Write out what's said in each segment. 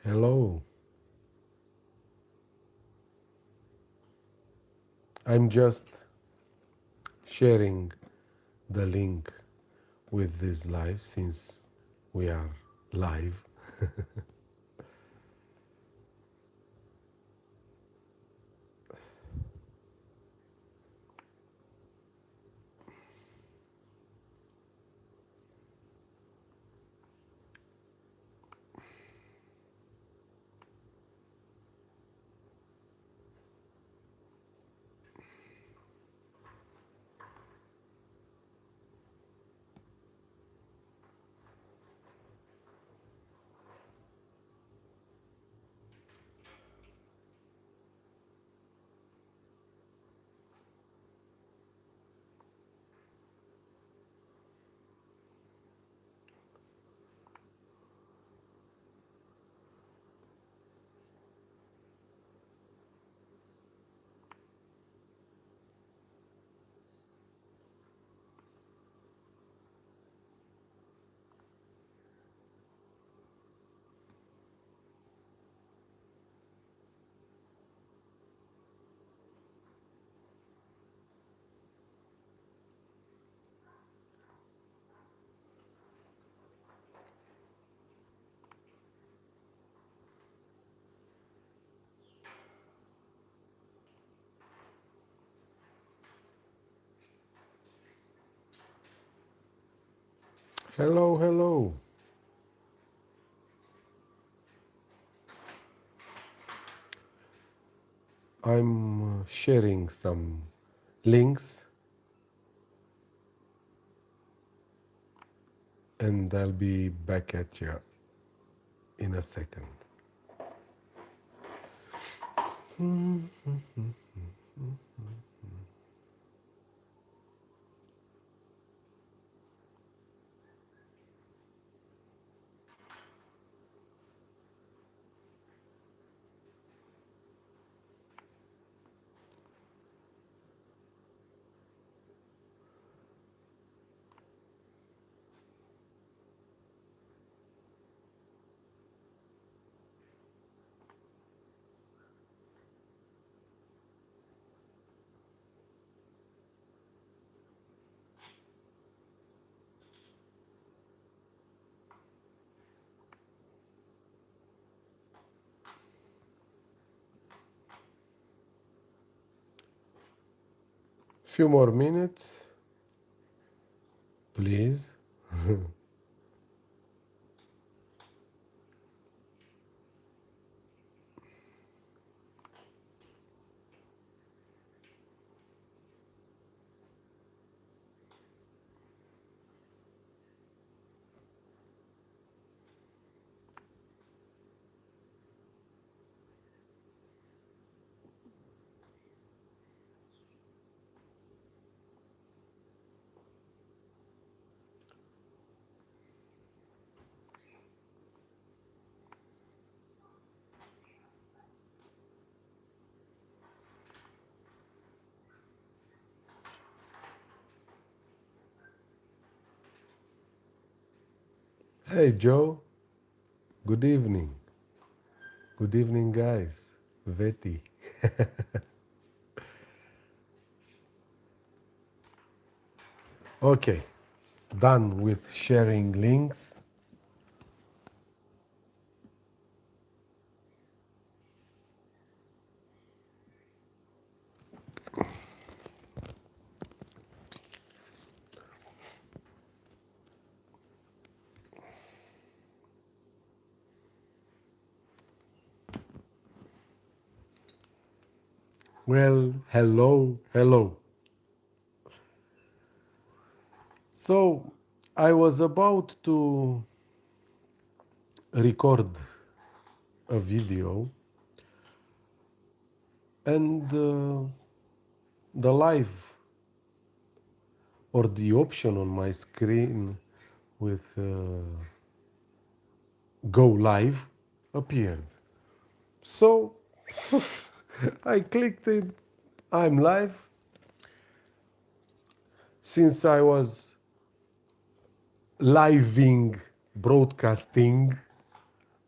Hello, I'm just sharing the link with this live since we are live. Hello, hello. I'm sharing some links and I'll be back at you in a second. Few more minutes, please. Hey, Joe. Good evening. Good evening, guys. Veti. Okay, done with sharing links. Well, hello, hello. So, I was about to record a video, and the live or the option on my screen with go live appeared. So, I clicked it. I'm live. Since I was living, broadcasting,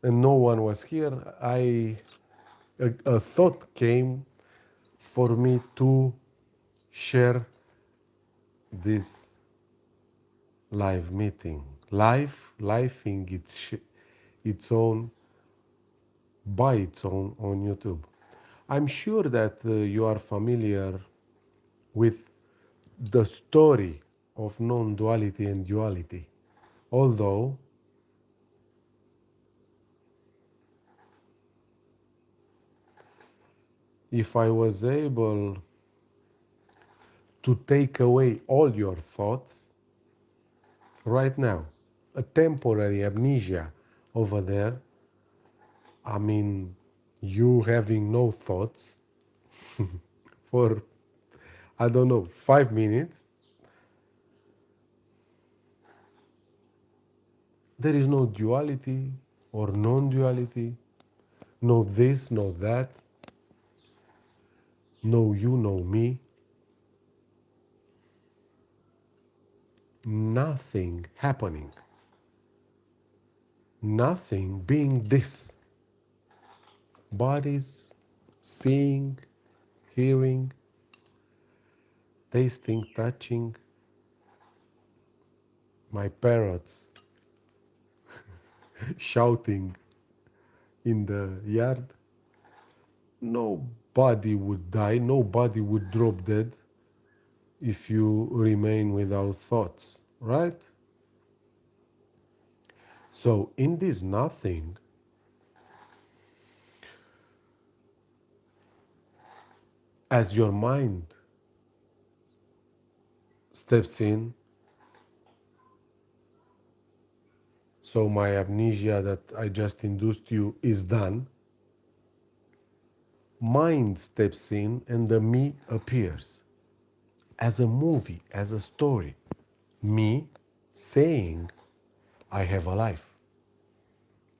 and no one was here, a thought came for me to share this live meeting. Lifing its own by its own on YouTube. I'm sure that you are familiar with the story of non-duality and duality. Although if I was able to take away all your thoughts right now, a temporary amnesia over there, I mean, you having no thoughts for, I don't know, 5 minutes, there is no duality or non duality, no this, no that, no you, no me, nothing happening, nothing being this. Bodies, seeing, hearing, tasting, touching, my parrots shouting in the yard. Nobody would die, nobody would drop dead if you remain without thoughts, right? So, in this nothing, as your mind steps in, so my amnesia that I just induced you is done, mind steps in and the me appears as a movie, as a story. Me saying, I have a life,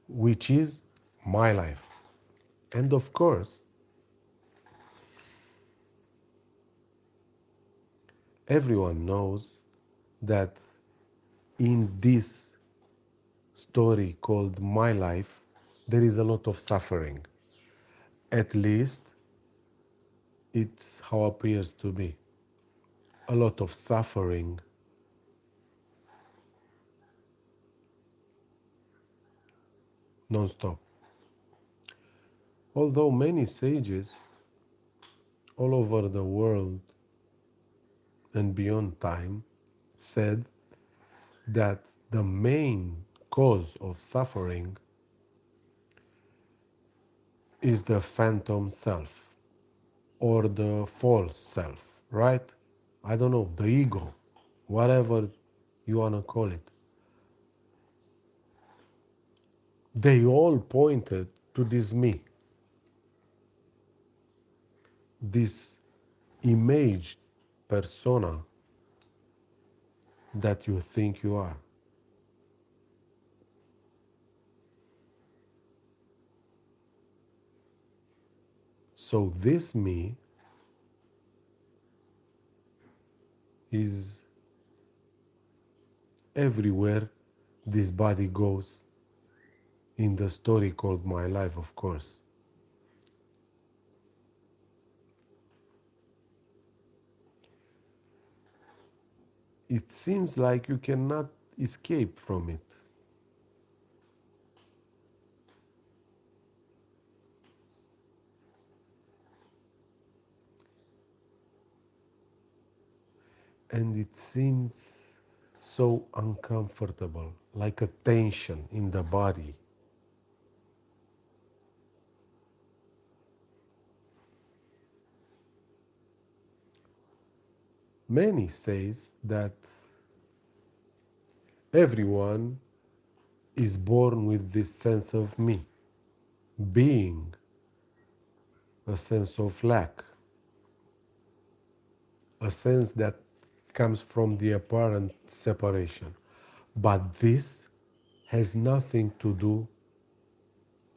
which is my life. And of course, everyone knows that in this story called my life, there is a lot of suffering. At least it's how appears to be. A lot of suffering, non-stop. Although many sages all over the world and beyond time said that the main cause of suffering is the phantom self or the false self, right? I don't know, the ego, whatever you want to call it. They all pointed to this me, this image persona that you think you are. So this me is everywhere this body goes in the story called my life, of course. It seems like you cannot escape from it. And it seems so uncomfortable, like a tension in the body. Many says that everyone is born with this sense of me, being a sense of lack, a sense that comes from the apparent separation. But this has nothing to do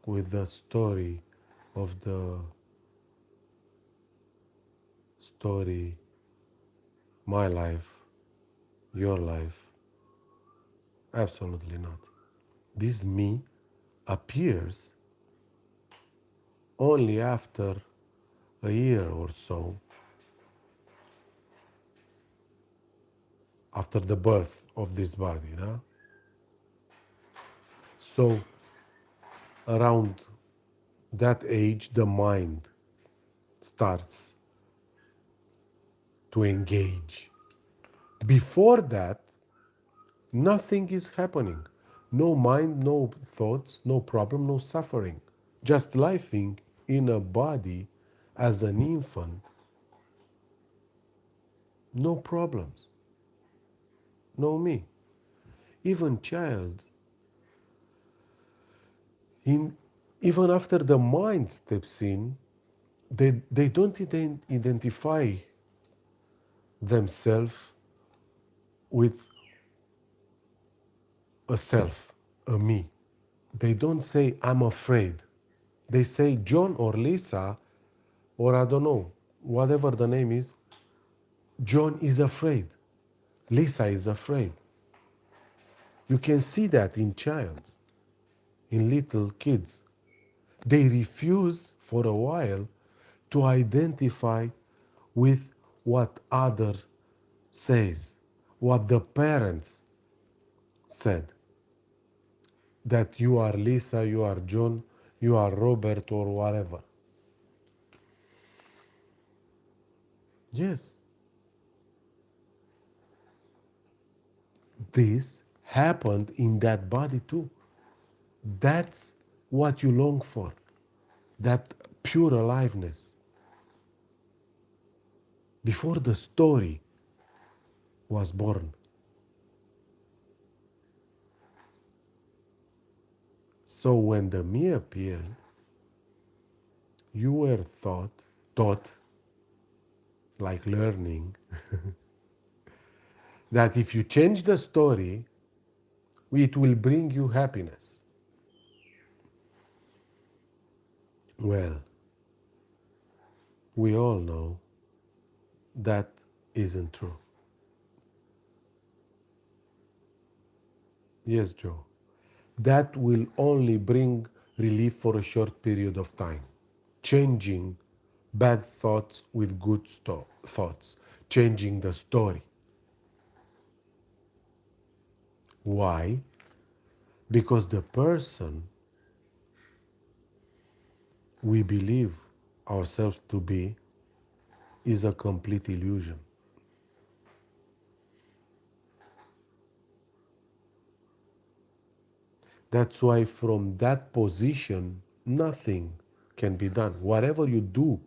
with the story of the story, my life, your life. Absolutely not. This me appears only after a year or so after the birth of this body. No? So around that age, the mind starts to engage. Before that, nothing is happening. No mind, no thoughts, no problem, no suffering. Just living in a body as an infant, no problems, no me. Even child, in, even after the mind steps in, they don't identify themselves with a self, a me. They don't say, I'm afraid. They say, John or Lisa, or I don't know, whatever the name is, John is afraid. Lisa is afraid. You can see that in child, in little kids. They refuse for a while to identify with what other says, what the parents said. That you are Lisa, you are John, you are Robert, or whatever. Yes, this happened in that body too. That's what you long for, that pure aliveness. Before the story was born. So when the me appeared, you were taught, like learning, that if you change the story, it will bring you happiness. Well, we all know that isn't true. Yes, Joe. That will only bring relief for a short period of time. Changing bad thoughts with good thoughts. Changing the story. Why? Because the person we believe ourselves to be is a complete illusion. That's why from that position, nothing can be done. Whatever you do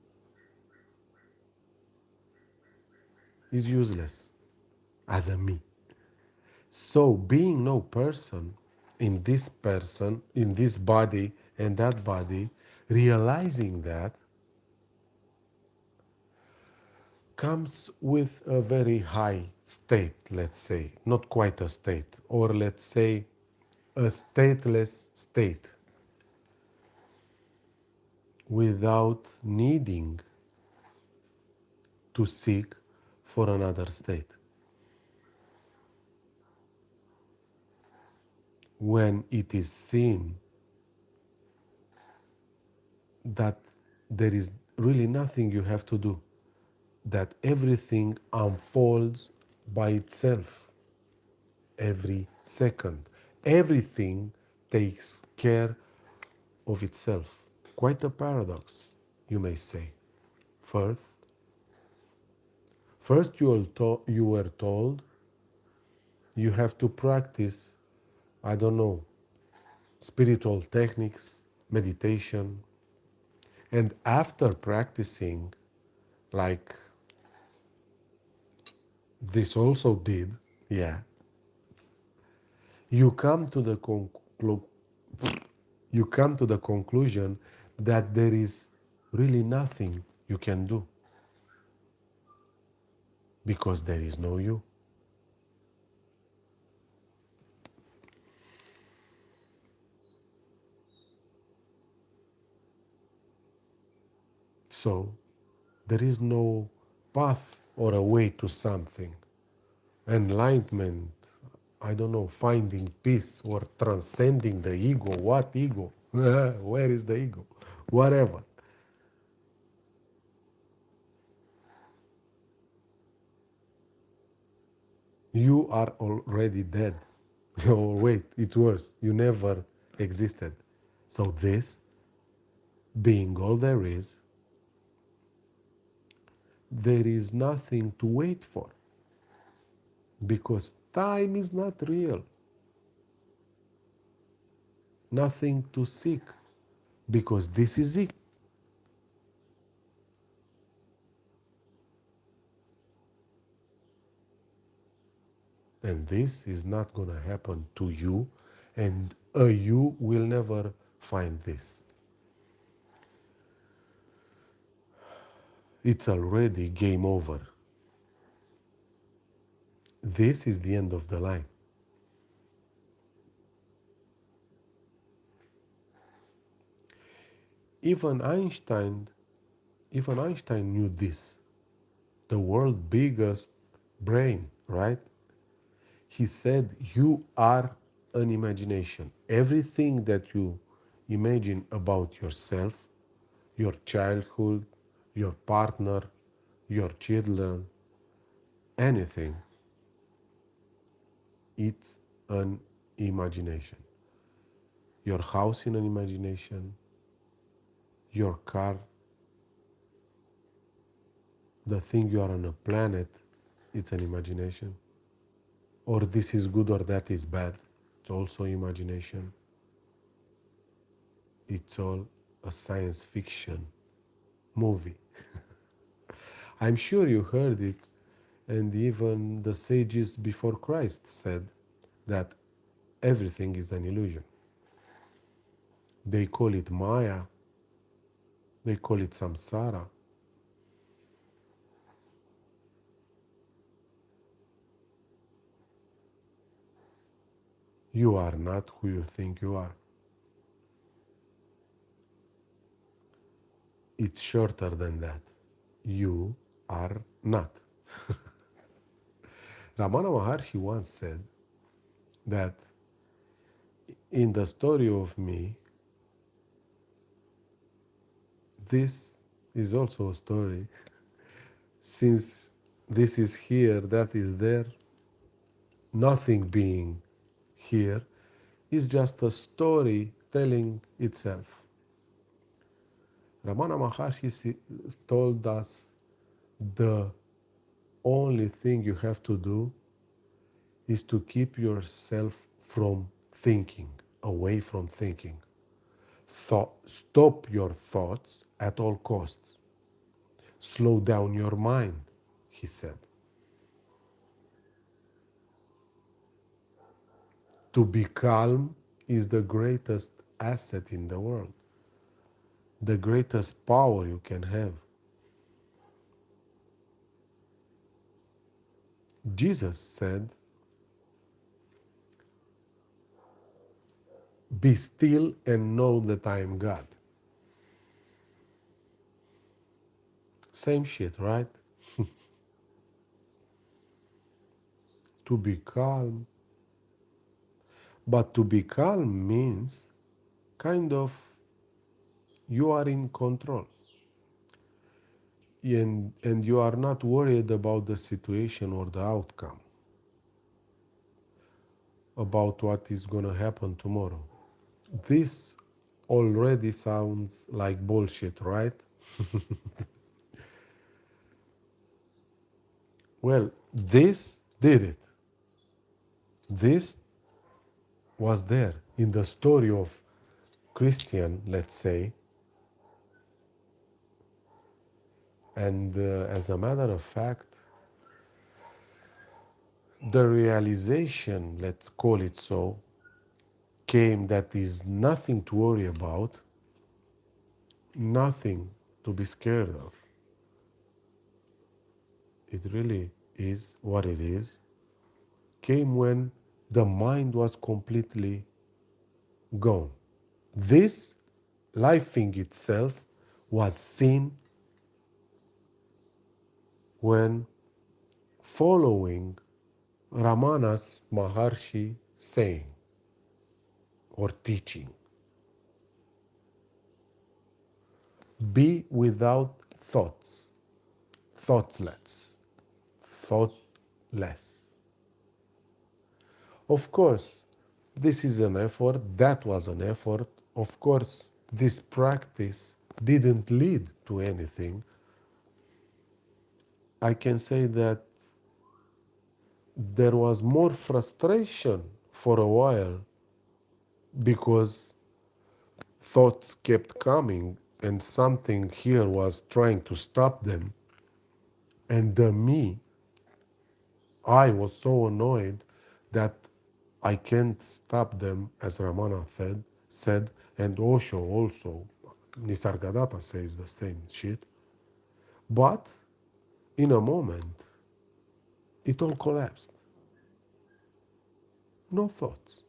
is useless as a me. So being no person, in this body and that body, realizing that comes with a very high state, let's say, not quite a state, or let's say a stateless state, without needing to seek for another state. When it is seen that there is really nothing you have to do, that everything unfolds by itself every second. Everything takes care of itself. Quite a paradox, you may say. First, first you were told you have to practice, I don't know, spiritual techniques, meditation, and after practicing, like this also did, yeah, you come to the you come to the conclusion that there is really nothing you can do because there is no you. So there is no path or a way to something. Enlightenment, I don't know, finding peace or transcending the ego. What ego? Where is the ego? Whatever. You are already dead. Oh, wait, it's worse. You never existed. So, this being all there is nothing to wait for because time is not real. Nothing to seek because this is it. And this is not going to happen to you, and you will never find this. It's already game over. This is the end of the line. Even Einstein, even Einstein knew this. The world's biggest brain, right? He said, you are an imagination. Everything that you imagine about yourself, your childhood, your partner, your children, anything, it's an imagination. Your house in an imagination, your car, the thing you are on a planet, it's an imagination. Or this is good or that is bad, it's also imagination. It's all a science fiction movie. I'm sure you heard it, and even the sages before Christ said that everything is an illusion. They call it Maya, they call it samsara. You are not who you think you are. It's shorter than that. You are not. Ramana Maharshi once said that in the story of me, this is also a story. Since this is here, that is there, nothing being here is just a story telling itself. Ramana Maharshi told us the only thing you have to do is to keep yourself from thinking, away from thinking. Stop your thoughts at all costs. Slow down your mind, he said. To be calm is the greatest asset in the world, the greatest power you can have. Jesus said, be still and know that I am God. Same shit, right? To be calm. But to be calm means kind of you are in control. And you are not worried about the situation or the outcome, about what is going to happen tomorrow. This already sounds like bullshit, right? Well, this did it. This was there in the story of Christian, let's say. And as a matter of fact, the realization, let's call it so, came that is nothing to worry about, nothing to be scared of. It really is what it is. Came when the mind was completely gone. This life thing itself was seen when following Ramana's Maharshi saying or teaching, be without thoughts, thoughtless, thoughtless. Of course, this is an effort, that was an effort. Of course, this practice didn't lead to anything. I can say that there was more frustration for a while because thoughts kept coming and something here was trying to stop them. And I was so annoyed that I can't stop them, as Ramana said, and Osho also, Nisargadatta says the same shit. But in a moment, it all collapsed. No thoughts,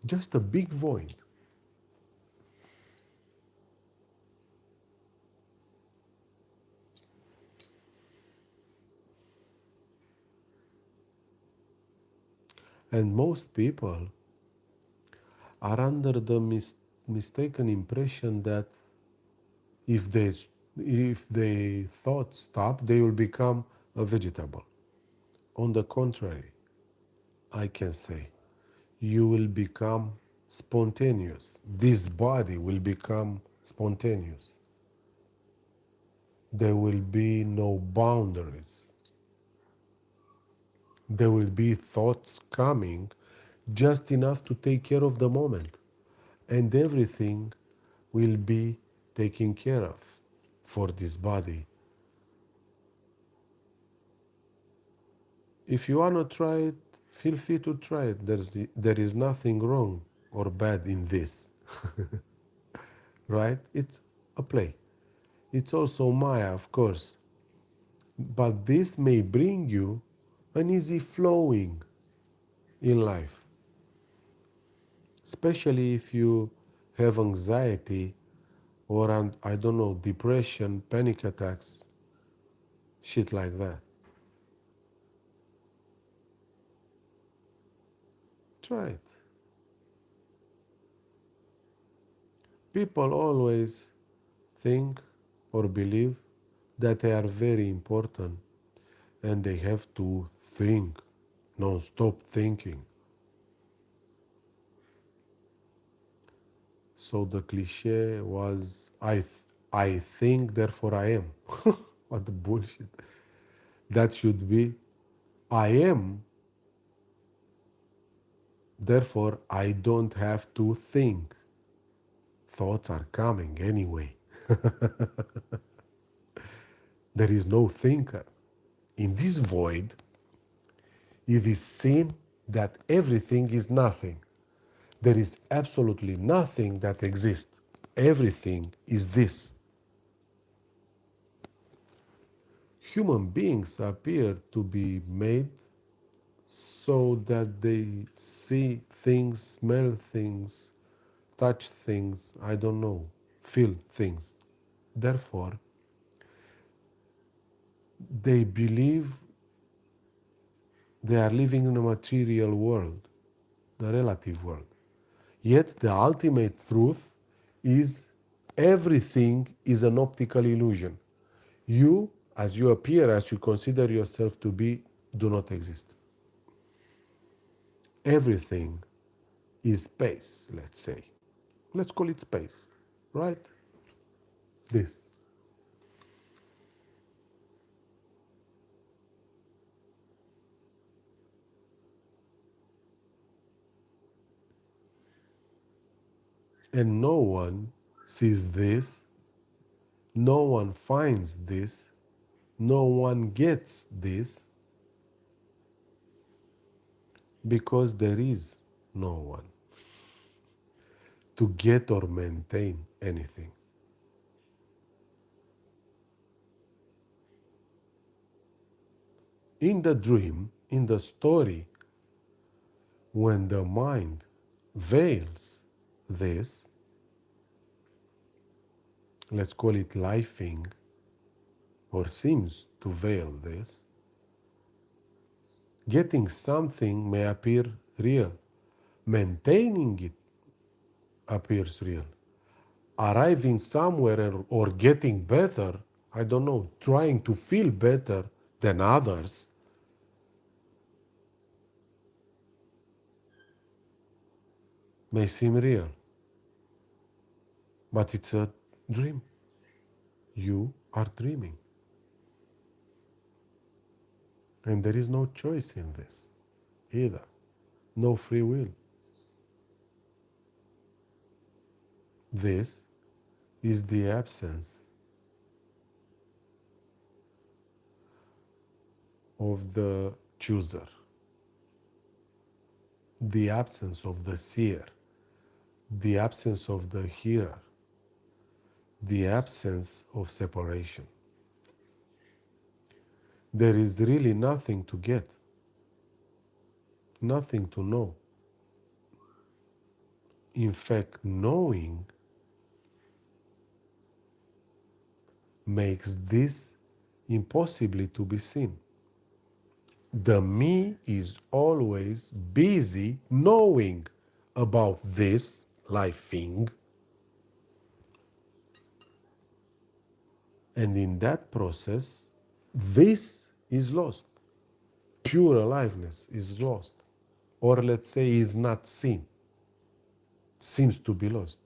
just a big void. And most people are under the mistaken impression that if they if they thoughts stop, they will become a vegetable. On the contrary, I can say you will become spontaneous. This body will become spontaneous. There will be no boundaries. There will be thoughts coming just enough to take care of the moment, and everything will be taken care of for this body. If you want to try it, feel free to try it. There is nothing wrong or bad in this, right? It's a play. It's also Maya, of course. But this may bring you an easy flowing in life, especially if you have anxiety or, I don't know, depression, panic attacks, shit like that. Try it. People always think or believe that they are very important and they have to think, non-stop thinking. So the cliche was, I think, therefore I am. What the bullshit. That should be, I am, therefore I don't have to think. Thoughts are coming anyway. There is no thinker. In this void, it is seen that everything is nothing. There is absolutely nothing that exists. Everything is this. Human beings appear to be made so that they see things, smell things, touch things, I don't know, feel things. Therefore, they believe they are living in a material world, the relative world. Yet the ultimate truth is everything is an optical illusion. You, as you appear, as you consider yourself to be, do not exist. Everything is space, let's say. Let's call it space, right? This. And no one sees this, no one finds this, no one gets this because there is no one to get or maintain anything. In the dream, in the story, when the mind veils this, let's call it lifing, or seems to veil this, Getting something may appear real. Maintaining it appears real. Arriving somewhere or getting better, I don't know, trying to feel better than others may seem real, but it's a dream. You are dreaming. And there is no choice in this either. No free will. This is the absence of the chooser, the absence of the seer, the absence of the hearer, the absence of separation. There is really nothing to get, nothing to know. In fact, knowing makes this impossibly to be seen. The me is always busy knowing about this life thing, and in that process, this is lost. Pure aliveness is lost, or let's say is not seen, seems to be lost.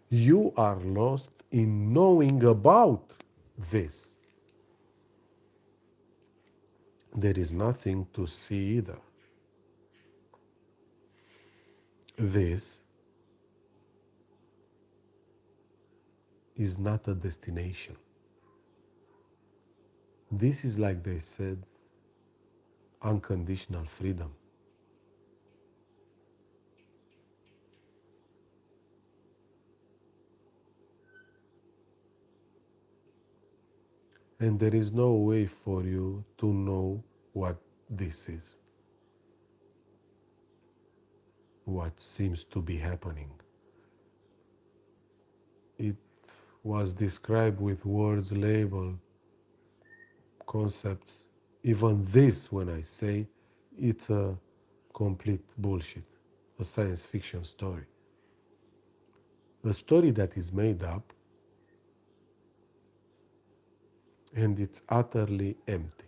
You are lost in knowing about this. There is nothing to see either. This is not a destination. This is, like they said, unconditional freedom. And there is no way for you to know what this is, what seems to be happening. It was described with words, labeled, concepts. Even this, when I say, it's a complete bullshit, a science fiction story. A story that is made up and it's utterly empty.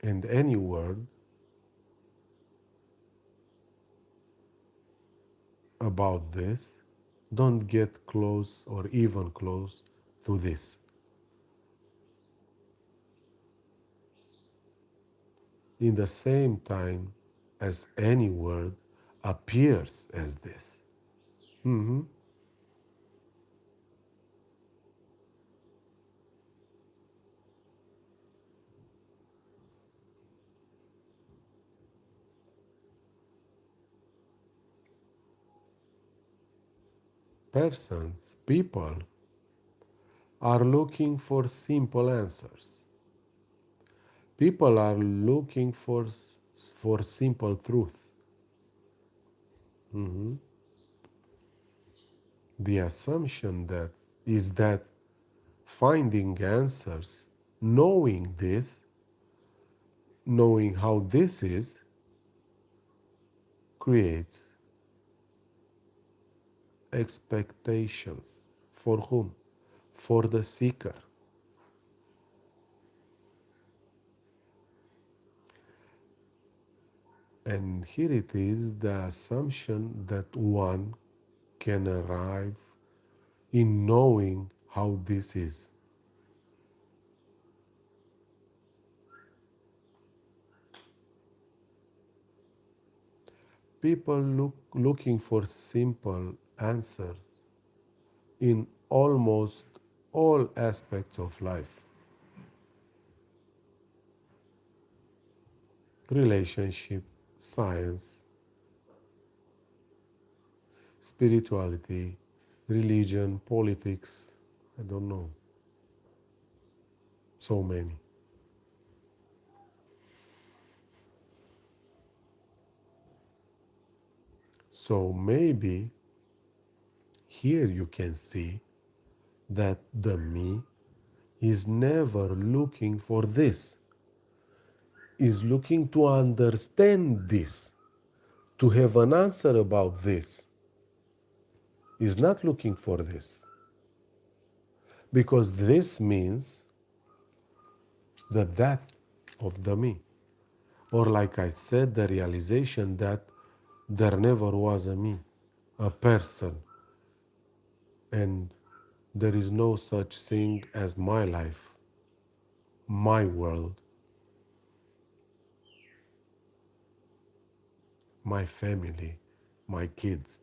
And any word about this don't get close or even close to this. In the same time as any word appears as this. Mhm. Persons, people are looking for simple answers. People are looking for simple truth. Mhm. The assumption that is that finding answers, knowing this, knowing how this is, creates expectations. For whom? For the seeker. And here it is, the assumption that one can arrive in knowing how this is. People looking for simple answers in almost all aspects of life. Relationship, science, spirituality, religion, politics, I don't know, so many. So maybe here you can see that the me is never looking for this, is looking to understand this, to have an answer about this, is not looking for this. Because this means the death of the me. Or, like I said, the realization that there never was a me, a person, and there is no such thing as my life, my world, my family, my kids.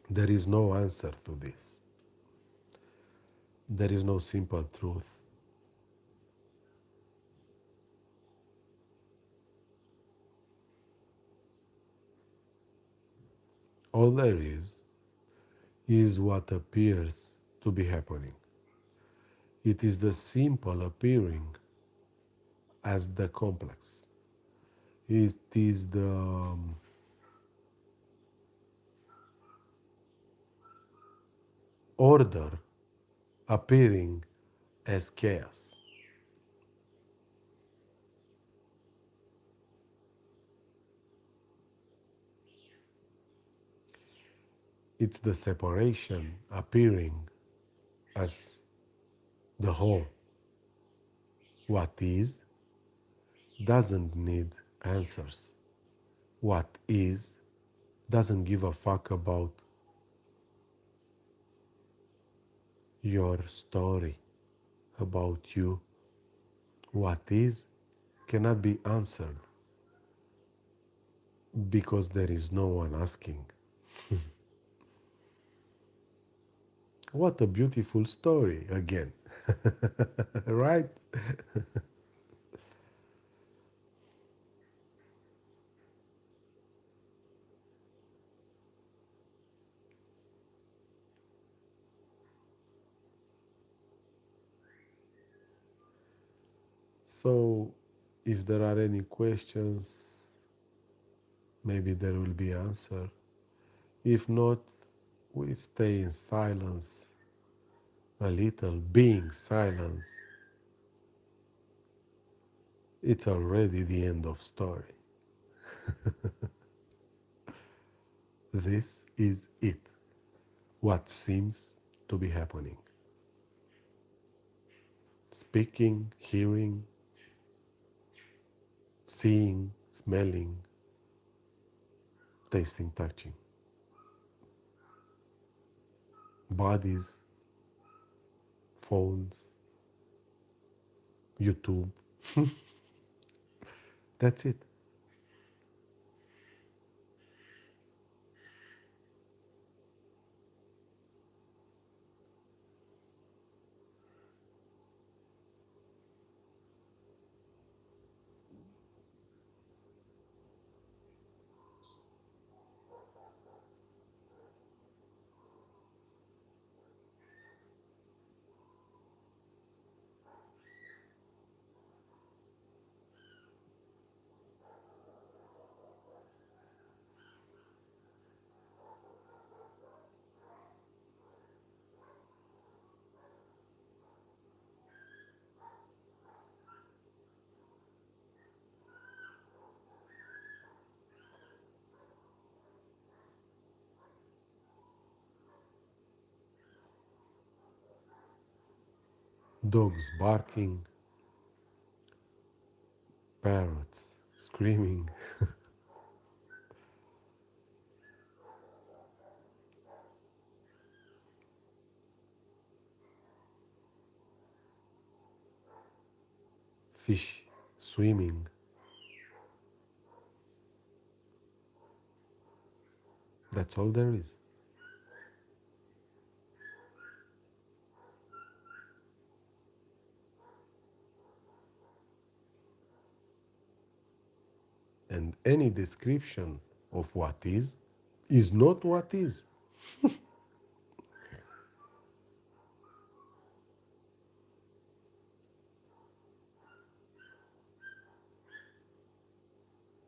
There is no answer to this. There is no simple truth. All there is what appears to be happening. It is the simple appearing as the complex. It is the order appearing as chaos. It's the separation appearing as the whole. What is doesn't need answers. What is doesn't give a fuck about your story, about you. What is cannot be answered because there is no one asking. What a beautiful story again, right? So, if there are any questions, maybe there will be answer. If not, we stay in silence a little, being silence. It's already the end of story. This is it. What seems to be happening. Speaking, hearing, seeing, smelling, tasting, touching. Bodies, phones, YouTube. That's it. Dogs barking, parrots screaming, fish swimming. That's all there is. And any description of what is not what is.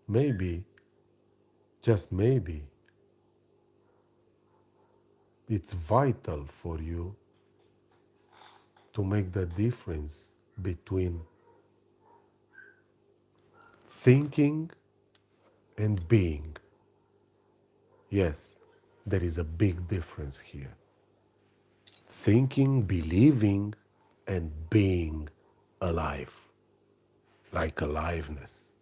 Maybe, just maybe, It's vital for you to make the difference between thinking and being. Yes, there is a big difference here. Thinking, believing, and being alive, like aliveness.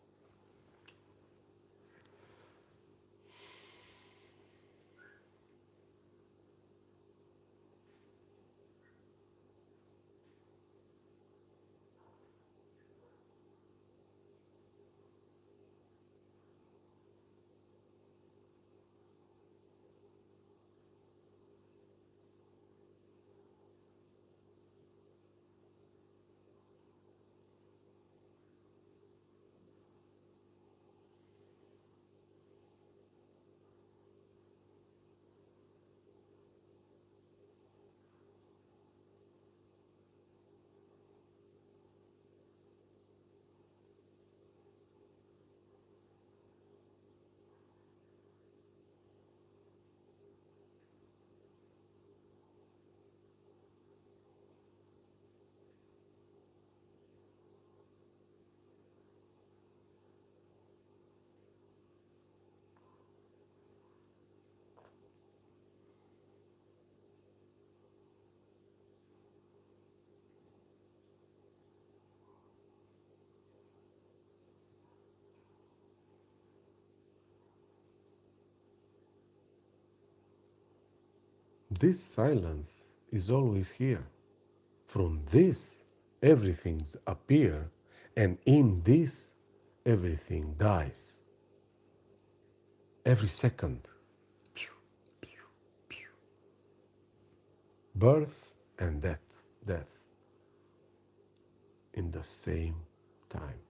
This silence is always here. From this, everything's appear, and in this, everything dies. Every second, birth and death, death in the same time.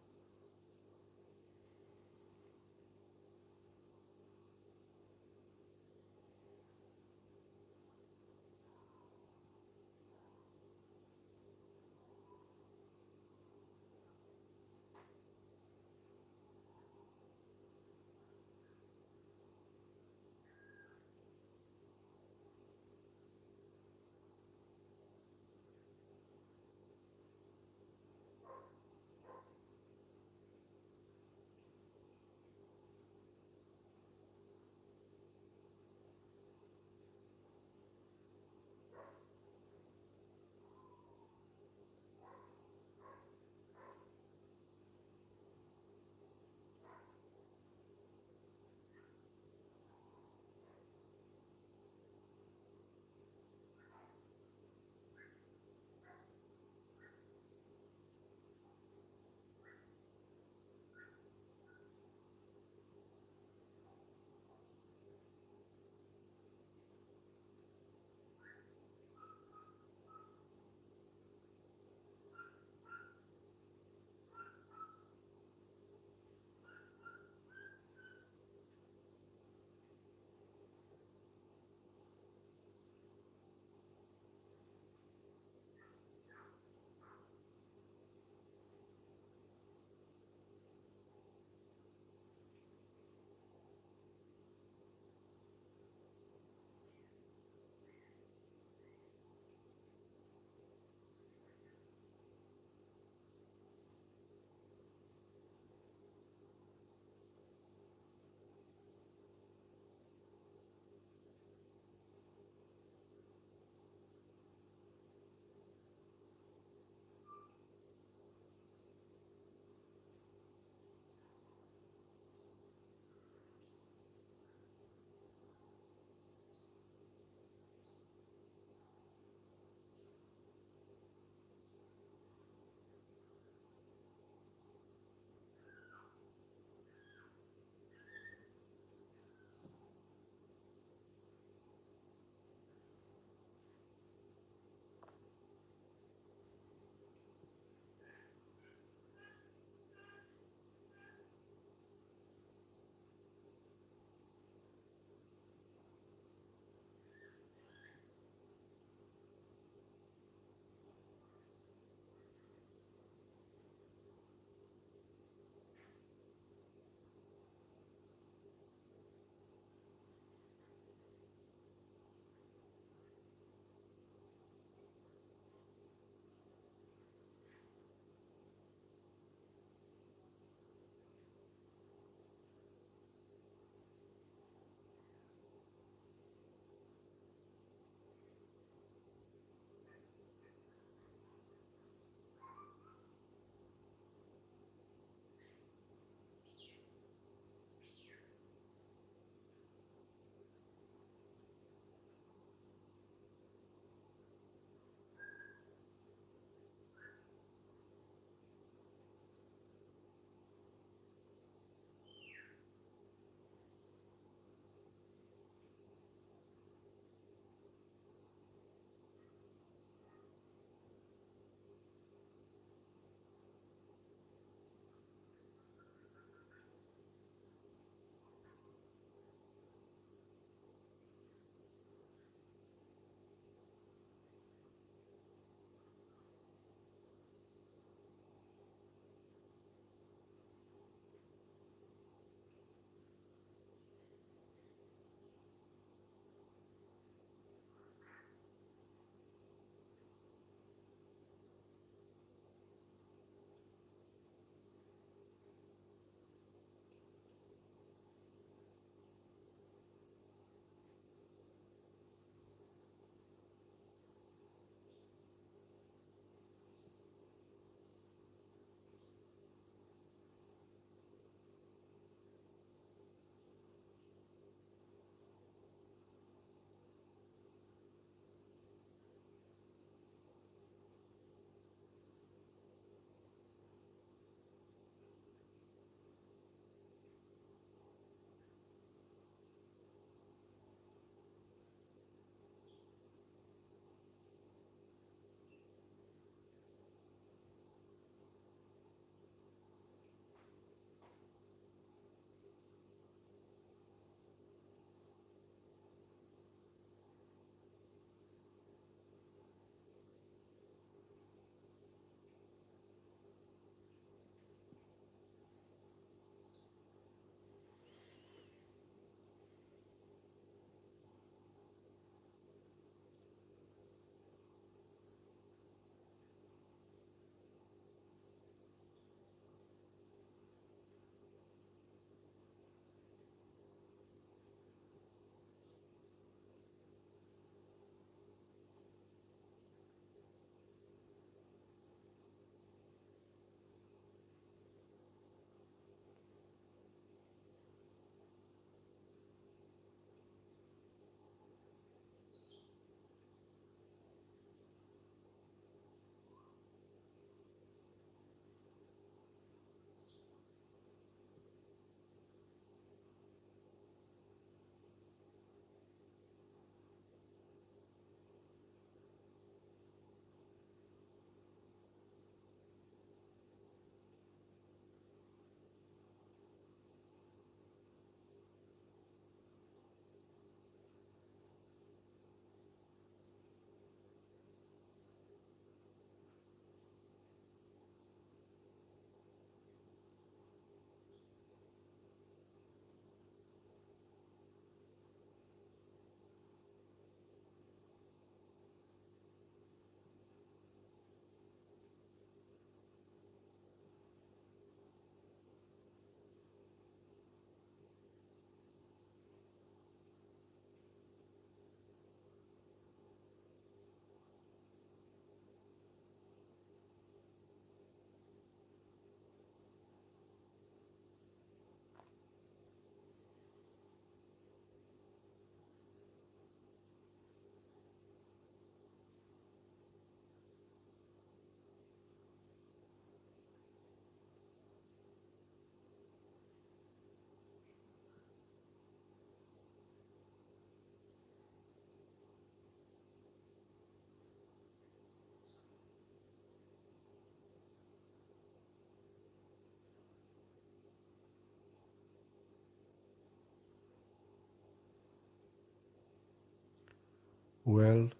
Well,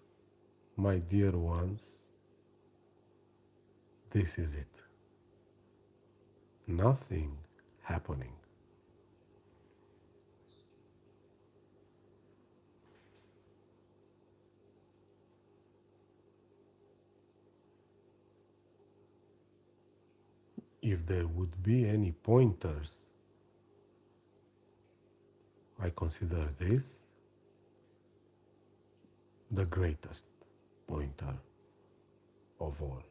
my dear ones, this is it. Nothing happening. If there would be any pointers, I consider this the greatest pointer of all.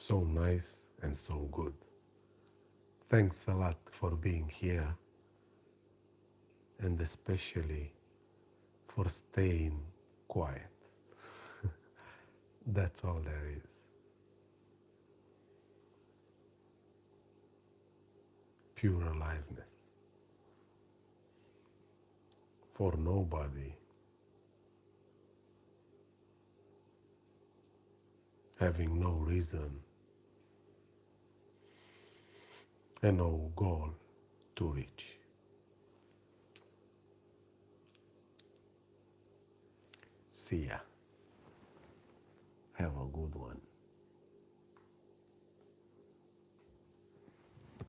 So nice and so good. Thanks a lot for being here and especially for staying quiet. That's all there is. Pure aliveness. For nobody having no reason and no goal to reach. See ya. Have a good one.